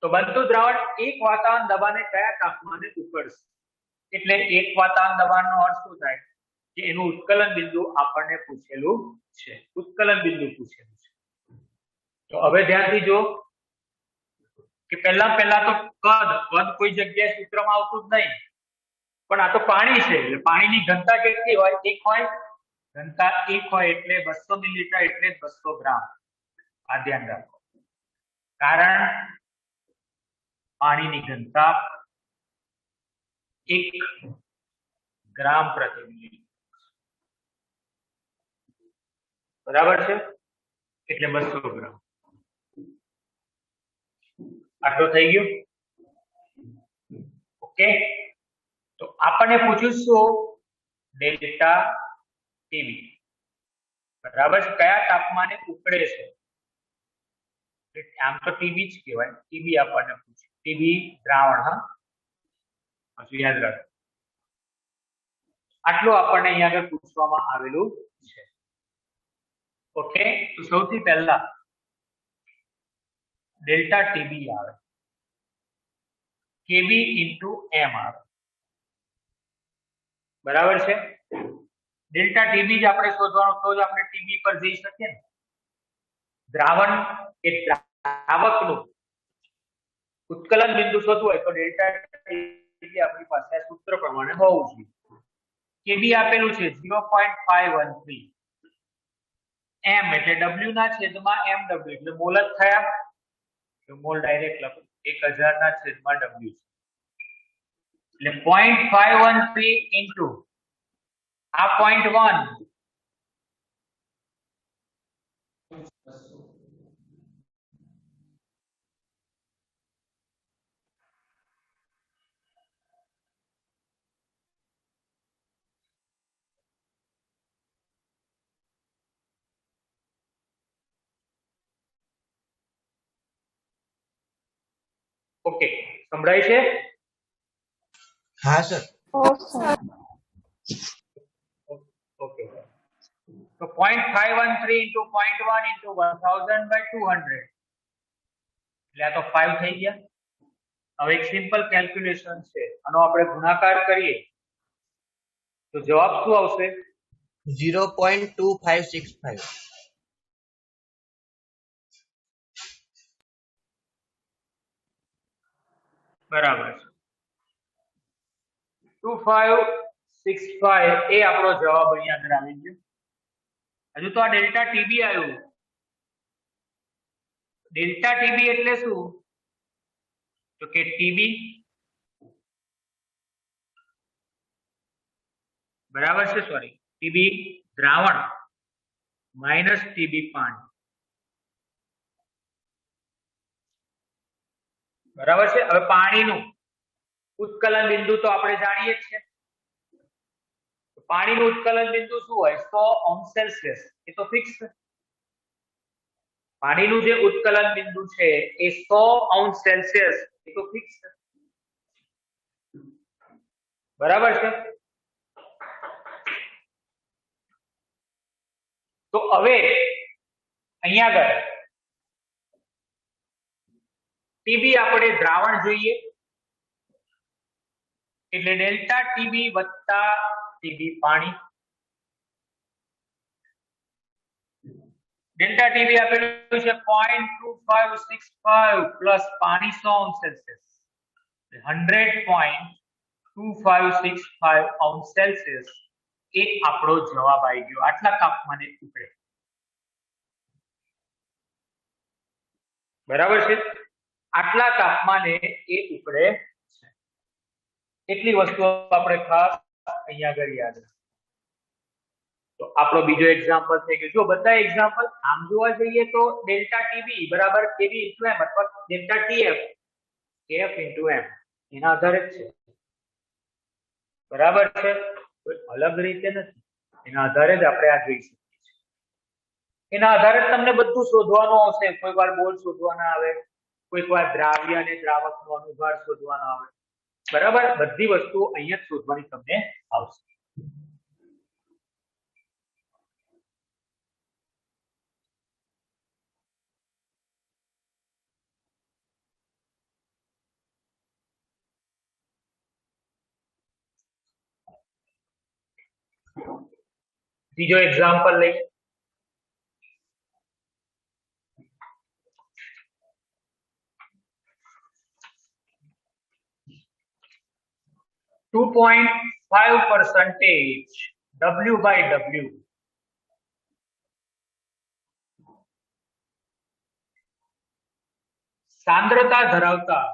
તો બનતું દ્રાવણ એક વાતાવરણ દબાણે કયા તાપમાને ઉકળશે? એટલે એક વાતાવરણ દબાણનો અર્થ શું થાય કે એનું ઉત્કલન બિંદુ આપણને પૂછેલું છે, ઉત્કલન બિંદુ પૂછેલું છે. તો હવે ધ્યાનથી જો કે પહેલા તો કદ કોઈ જગ્યાએ સૂત્રમાં આવતું જ નહીં, પણ આ તો પાણી છે એટલે પાણીની ઘનતા કેટલી હોય? 1 હોય. ઘનતા 1 હોય એટલે 200 મિલીલીટર એટલે 200 ગ્રામ. આ ધ્યાન રાખો, કારણ પાણીની ઘનતા 1 ગ્રામ પ્રતિ મિલીલીટર. બરાબર છે. એટલે 200 ગ્રામ. આટલો થઈ ગયો. ઓકે. તો આપણને પૂછ્યું શું? Delta TV. બરાબર છે. કયા તાપમાને ઉકળે છે? આમ તો ટીબી જ કહેવાય. ટીબી આપણને પૂછ્યું. ટીબી દ્રાવણ. હા, હજુ યાદ રાખો. આટલું આપણને અહીંયા આગળ પૂછવામાં આવેલું છે. ઓકે. તો સૌથી પહેલા ડેલ્ટા ટીબી આવે, કેબી ઇન્ટુ એમ આવે. બરાબર છે. ડેલ્ટા ટીબી જ આપણે શોધવાનું, તો જ આપણે ટીબી પર જઈ શકીએ ને. દ્રાવણ એ દ્રાવકનું ઉત્કલન બિંદુ શોધવું હોય તો ડેલ્ટા ટીબી આપણી પાસે આ સૂત્ર પ્રમાણે હોવું જોઈએ. કેબી આપેલું છે 0.513. એમ એટલે ડબલ્યુ ના છેદમાં એમ ડબલ્યુ એટલે મોલ જ થયા. તો મોલ ડાયરેક્ટ લખો 1000 ના છેદમાં ડબલ્યુ એટલે 0.513 ઇન્ટુ આ 0.1 0.513 ઓકે, સંભળાય છે? હા સર. Oh, sir. ઓકે, તો 0.513 into 0.1 into 1000/200 એટલે આ તો 5 થઈ ગયા. હવે એક સિમ્પલ કેલ્ક્યુલેશન છે, આનો આપણે ગુણાકાર કરીએ તો જવાબ શું આવશે? 0.2565. બરાબર છે. 2565 એ આપણો જવાબ અહીંયા આગળ આવી ગયો. હજુ તો આ ડેલ્ટા ટીબી આવ્યું. ડેલ્ટા ટીબી એટલે શું? તો કે ટીબી બરાબર છે, સોરી, ટીબી દ્રાવણ માઇનસ ટીબી પાણી. બરાબર છે. હવે પાણીનું ઉત્કલન બિંદુ તો આપણે જાણીએ જ છે. પાણીનું ઉત્કલન બિંદુ શું હોય? 100°C. એ તો ફિક્સ છે. પાણીનું જે ઉત્કલન બિંદુ છે એ 100°C. એ તો ફિક્સ છે. બરાબર છે. તો હવે અહીંયા આગળ ટીબી આપણે દ્રાવણ જોઈએ એટલે ડેલ્ટા ટીબી વત્તા ટીબી પાણી. ડેલ્ટા ટીબી આપેલું છે 0.2565 પ્લસ પાણી 100°C. 100.2565°C એ આપણો જવાબ આવી ગયો. આટલા તાપમાને ઉકળે. બરાબર છે. આટલા તાપમાને એ ઉકળે છે. એટલી વસ્તુ આપણે ખાસ અહીંયા આગળ યાદ રાખો. તો આપણો બીજો એક્ઝામ્પલ થઈ ગયો. જો બધા એક્ઝામ્પલ આમ જોવા જઈએ તો ડેલ્ટા ટીબી બરાબર કેબી ઇન્ટુ એમ અથવા delta TF KF into M એના આધારે જ છે. બરાબર છે. કોઈ અલગ રીતે નથી. એના આધારે જ આપણે આ જોઈ શકીએ છીએ. એના આધારે તમને બધું શોધવાનું આવશે. કોઈ વાર બોલ શોધવાના આવે, કોઈક વાર દ્રાવ્ય અને દ્રાવકનો અનુભાર શોધવાનો આવે. બરાબર, બધી વસ્તુ અહીંયા જ શોધવાની તમને આવશે. બીજો એક્ઝામ્પલ લઈએ. %2.5 W/W સાંદ્રતા ધરાવતા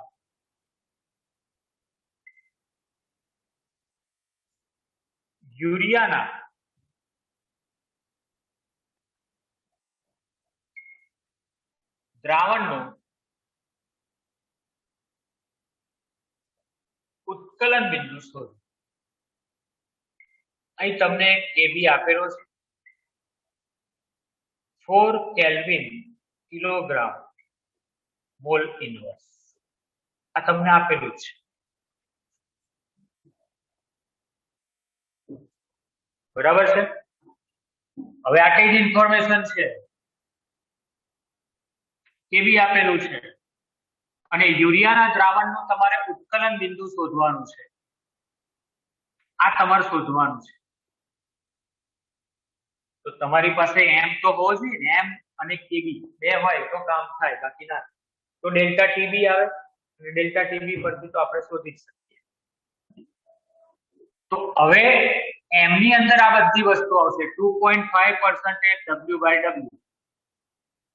યુરિયાના દ્રાવણનું ઉત્કલન બિંદુ શોધો. અહીં તમને કેબી આપેલો છે 4 કેલ્વિન કિલોગ્રામ મોલ ઇનવર્સ. આ તમને આપેલું છે. બરાબર છે. હવે આટલી જ ઇન્ફોર્મેશન છે. કેબી આપેલું છે અને યુરિયાના દ્રાવણનું તમારે ઉત્કલન બિંદુ શોધવાનું છે. આ તમારે શોધવાનું છે. તો તમારી પાસે એમ તો હોવો જોઈએ ને, એમ અને કેબી બે હોય તો કામ થાય, બાકી ના. તો ડેલ્ટા ટીબી આવે અને ડેલ્ટા ટીબી પરથી તો આપણે શોધી શકીએ. તો હવે એમ ની અંદર આ બધી વસ્તુ આવશે 2.5% W/W.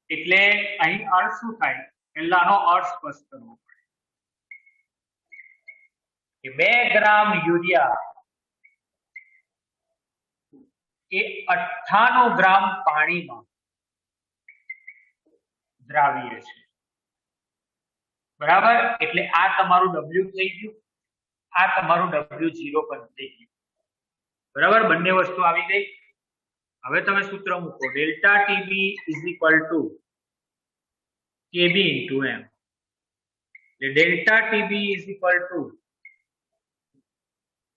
એટલે અહીં અર્થ શું થાય? પહેલાનો અર્થ સ્પષ્ટ કરવો પડે કે 2 ગ્રામ યુરિયા એ 98 ગ્રામ પાણીમાં દ્રાવ્ય છે. બરાબર, એટલે આ તમારું W થઈ ગયું, આ તમારું W0 પણ થઈ ગયું. બરાબર, બંને વસ્તુ આવી ગઈ. હવે તમે સૂત્ર મૂકો delta TB is equal to KB into M. Delta TB is equal to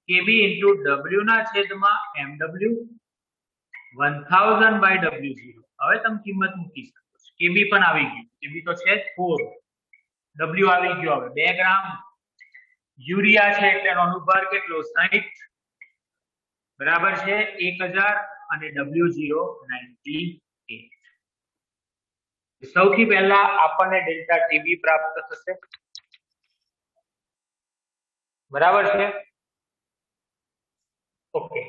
KB into W ના છેદમાં એમડબલ્યુ 1000 બાય W0. હવે તમે કિંમત મૂકી શકો છો. કેબી પણ આવી ગયું. કેબી તો છે 4. ડબલ્યુ આવી ગયો. હવે 2 ગ્રામ યુરિયા છે એટલે એનો અનુભાર કેટલો 60 બરાબર છે 1000 અને W0 98. સૌથી પહેલા આપણને ડેલ્ટા ટીબી પ્રાપ્ત થશે. બરાબર છે. ઓકે,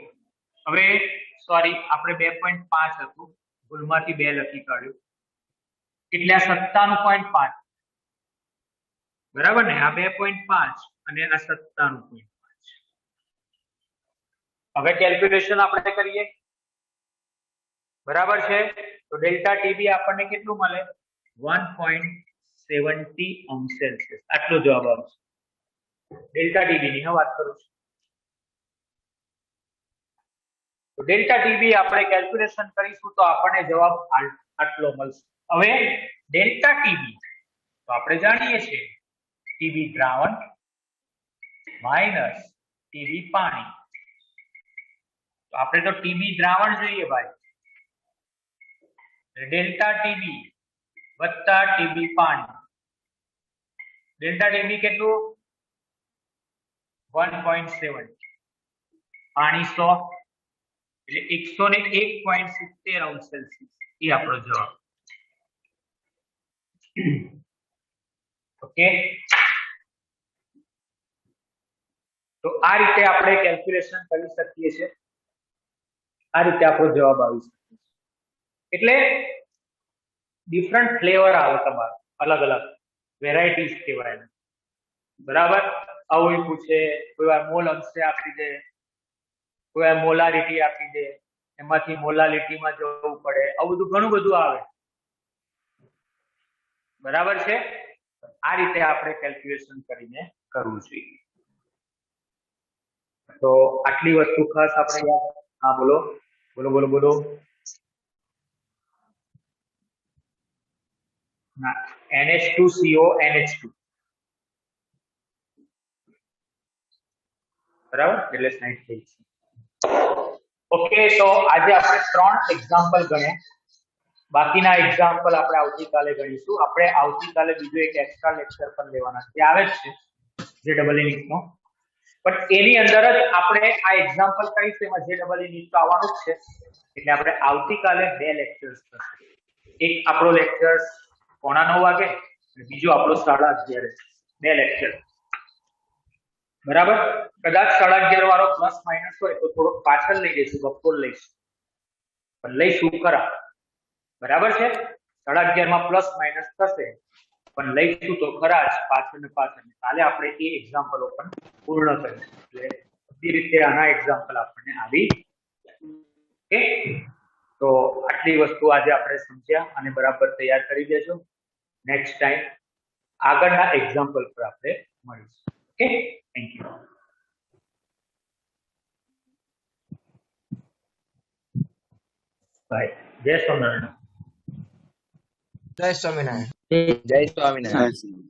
હવે સોરી આપણે 2.5 હતું, ભૂલમાંથી 2 લખી કાઢ્યું એટલે આ 97.5 બરાબર ને. આ 2.5 અને આ 97.5. હવે કેલ્ક્યુલેશન આપણે કરીએ. બરાબર છે. તો ડેલ્ટા ટીબી આપણને કેટલું મળે 1.70 અંશ સેલ્સિયસ. આટલો જવાબ આવશે ડેલ્ટા ટીબી ની વાત કરું છું. તો ડેલ્ટા ટીબી આપણે કેલ્ક્યુલેશન કરીશું તો આપણને જવાબ આટલો મળશે. હવે ડેલ્ટા ટીબી તો આપણે જાણીએ છીએ ટીબી દ્રાવણ માઈનસ ટીબી પાણી. તો આપણે તો ટીબી દ્રાવણ જોઈએ ભાઈ. ડેલ્ટા ટીબી વત્તા ટીબી પાણી. ડેલ્ટા ટીબી કેટલું 1.7, પાણી 100 એટલે 101.70 અંશ સેલ્સિયસ. એ આપણો જવાબ. ઓકે, તો આ રીતે આપણે કેલ્ક્યુલેશન કરી શકીએ છીએ. આ રીતે આપણો જવાબ આવી શકે છે. એટલે ડિફરન્ટ ફ્લેવર આવે તમારે, અલગ અલગ વેરાયટીઝ કહેવાય. બરાબર. આવું પૂછે, કોઈ વાર મોલ અંશે આપી દે, કોઈ વાર મોલારિટી આપી દે, એમાંથી મોલારિટીમાં જવું પડે. આવું બધું ઘણું બધું આવે. બરાબર છે. આ રીતે આપણે કેલ્ક્યુલેશન કરીને કરવું જોઈએ. તો આટલી વસ્તુ ખાસ આપણે યાદ. હા બોલો બોલો બોલો બોલો. ના, NH2CO NH2 બરાબર, એટલે 60 થઈ છે. ઓકે, તો આજે આપણે 3 એક્ઝામ્પલ ગણ્યા. બાકીના એક્ઝામ્પલ આપણે આવતીકાલે ગણીશું. આપણે આવતીકાલે બીજો એક એક્સ્ટ્રા લેક્ચર પણ લેવાના છે, આવે જ છે JEE નીટનો. પણ એની અંદર જ આપણે આ એક્ઝામ્પલ કરીશું, એમાં JEE નીટ તો આવવાનું જ છે. એટલે આપણે આવતીકાલે 2 લેક્ચર્સ થશે. એક આપણો લેક્ચર 9:15 વાગે અને બીજો આપણો 11:30. 2 લેક્ચર. બરાબર. કદાચ 11:30 વાળો પ્લસ માઇનસ હોય તો થોડોક પાછળ લઈ જઈશું, બપોર લઈશું, પણ લઈશું ખરા. બરાબર છે. 11:30 માં પ્લસ માઇનસ થશે પણ લઈશું તો ખરા જ, પાછળ ને પાછળ. કાલે આપણે એ એક્ઝામ્પલો પણ પૂર્ણ કરીશું. એટલે બધી રીતે આના એક્ઝામ્પલ આપણને આવી. ઓકે, તો આટલી વસ્તુ આજે આપણે સમજ્યા અને બરાબર તૈયાર કરી દેજો. નેક્સ્ટ ટાઈમ આગળના એક્ઝામ્પલ પર આપણે મળીશું. Okay, thank you. બાય. જય સ્વામિનારાયણ. જય સ્વામિનારાયણ. જય Swaminarayan.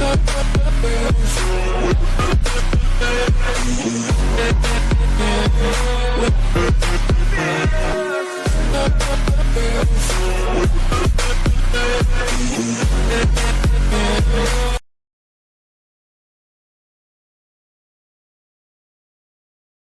We'll be right back.